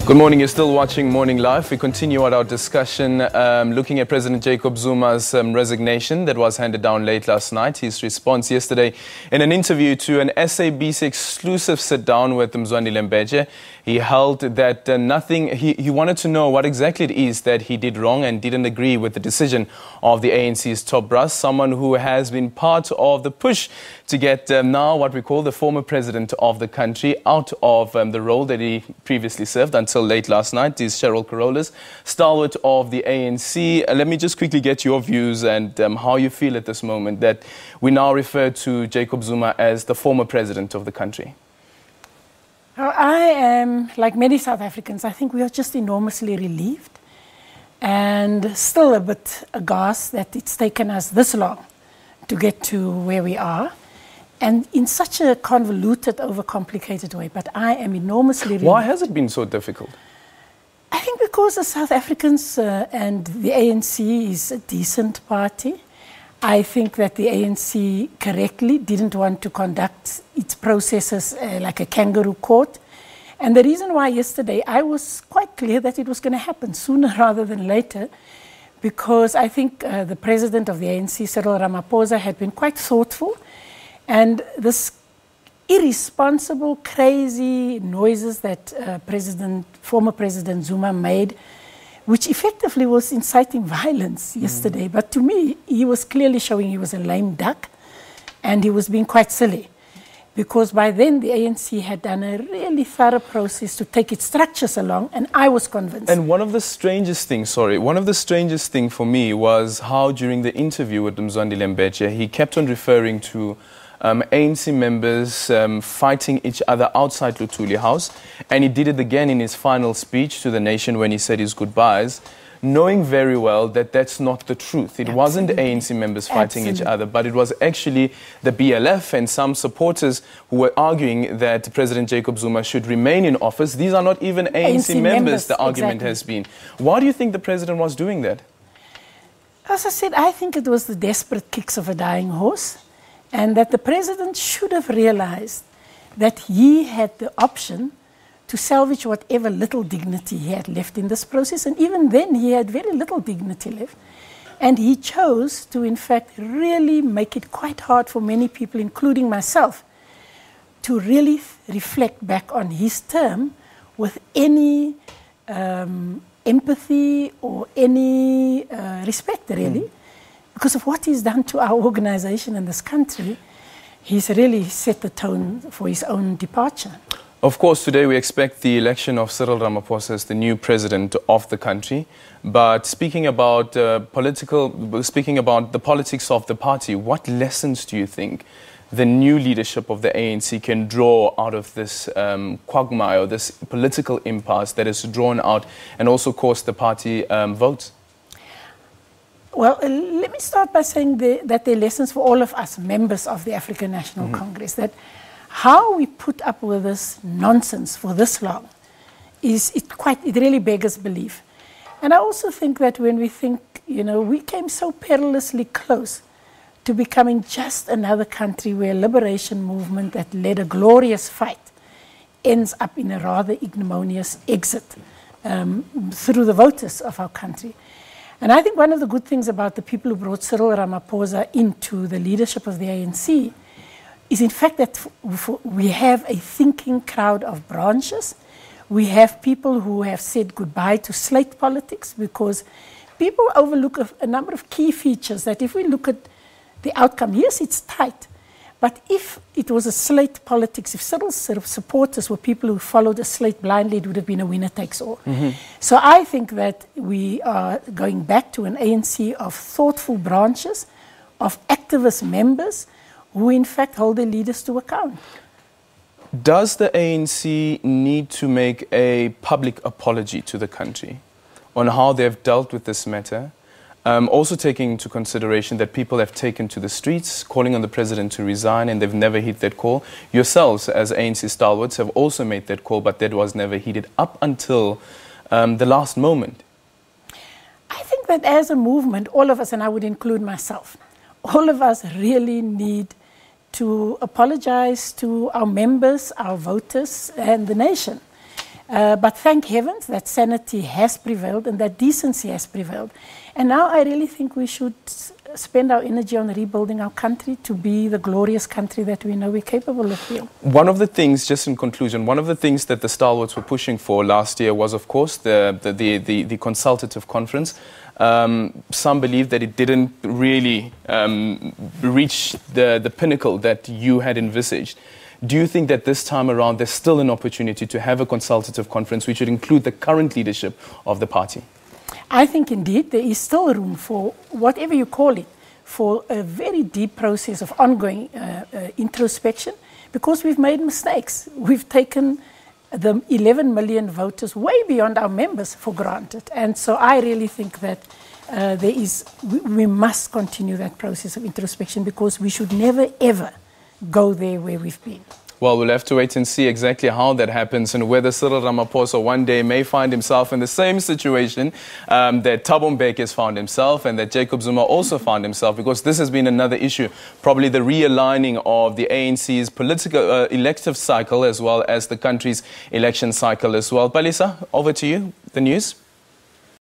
Good morning, you're still watching Morning Live. We continue our discussion looking at President Jacob Zuma's resignation that was handed down late last night. His response yesterday in an interview to an SABC exclusive sit-down with Mzwandile Mbeje. He held that he wanted to know what exactly it is that he did wrong and didn't agree with the decision of the ANC's top brass, someone who has been part of the push to get now what we call the former president of the country out of the role that he previously served until late last night. Is Cheryl Carolus, stalwart of the ANC. Let me just quickly get your views and how you feel at this moment that we now refer to Jacob Zuma as the former president of the country. Well, I am, like many South Africans, I think we are just enormously relieved and still a bit aghast that it's taken us this long to get to where we are, and in such a convoluted, overcomplicated way. But I am enormously relieved. Why has it been so difficult? I think because the South Africans and the ANC is a decent party. I think that the ANC correctly didn't want to conduct its processes like a kangaroo court. And the reason why yesterday I was quite clear that it was going to happen sooner rather than later, because I think the president of the ANC, Cheryl Ramaphosa, had been quite thoughtful. And this irresponsible, crazy noises that former President Zuma made, which effectively was inciting violence yesterday. But to me, he was clearly showing he was a lame duck, and he was being quite silly. Because by then, the ANC had done a really thorough process to take its structures along, and I was convinced. And one of the strangest things for me was how during the interview with Mzwandile Mbeje, he kept on referring to ANC members fighting each other outside Luthuli House, and he did it again in his final speech to the nation when he said his goodbyes, knowing very well that that's not the truth. It wasn't ANC members fighting each other, but it was actually the BLF and some supporters who were arguing that President Jacob Zuma should remain in office. These are not even ANC members, the argument has been. Why do you think the president was doing that? As I said, I think it was the desperate kicks of a dying horse, and that the president should have realized that he had the option to salvage whatever little dignity he had left in this process. And even then, he had very little dignity left. And he chose to, in fact, really make it quite hard for many people, including myself, to really reflect back on his term with any empathy or any respect, really. Because of what he's done to our organization in this country, he's really set the tone for his own departure. Of course, today we expect the election of Cheryl Ramaphosa as the new president of the country. But speaking about the politics of the party, what lessons do you think the new leadership of the ANC can draw out of this quagmire, this political impasse that is drawn out and also cost the party votes? Well, let me start by saying that there are lessons for all of us, members of the African National Congress, that how we put up with this nonsense for this long it really beggars belief. And I also think that when we think, we came so perilously close to becoming just another country where a liberation movement that led a glorious fight ends up in a rather ignominious exit through the voters of our country. And I think one of the good things about the people who brought Cheryl Ramaphosa into the leadership of the ANC is, in fact, that we have a thinking crowd of branches. We have people who have said goodbye to slate politics, because people overlook a number of key features that if we look at the outcome, yes, it's tight, but if it was a slate politics, if Cheryl's sort of supporters were people who followed a slate blindly, it would have been a winner takes all. So I think that we are going back to an ANC of thoughtful branches, of activist members, who in fact hold their leaders to account. Does the ANC need to make a public apology to the country on how they've dealt with this matter? Also taking into consideration that people have taken to the streets, calling on the president to resign, and they've never heeded that call. Yourselves, as ANC stalwarts, have also made that call, but that was never heeded up until the last moment. I think that as a movement, all of us, and I would include myself, all of us really need to apologize to our members, our voters, and the nation. But thank heavens that sanity has prevailed and that decency has prevailed. And now I really think we should spend our energy on rebuilding our country to be the glorious country that we know we're capable of being. One of the things, just in conclusion, one of the things that the stalwarts were pushing for last year was, of course, the consultative conference. Some believe that it didn't really reach the pinnacle that you had envisaged. Do you think that this time around there's still an opportunity to have a consultative conference which would include the current leadership of the party? I think indeed there is still room for, whatever you call it, for a very deep process of ongoing introspection, because we've made mistakes. We've taken the 11 million voters way beyond our members for granted. And so I really think that we must continue that process of introspection, because we should never, ever go there where we've been. Well, we'll have to wait and see exactly how that happens and whether Cyril Ramaphosa one day may find himself in the same situation that Thabo Mbeki has found himself and that Jacob Zuma also found himself, because this has been another issue, probably the realigning of the ANC's political elective cycle as well as the country's election cycle as well. Palisa, over to you, the news.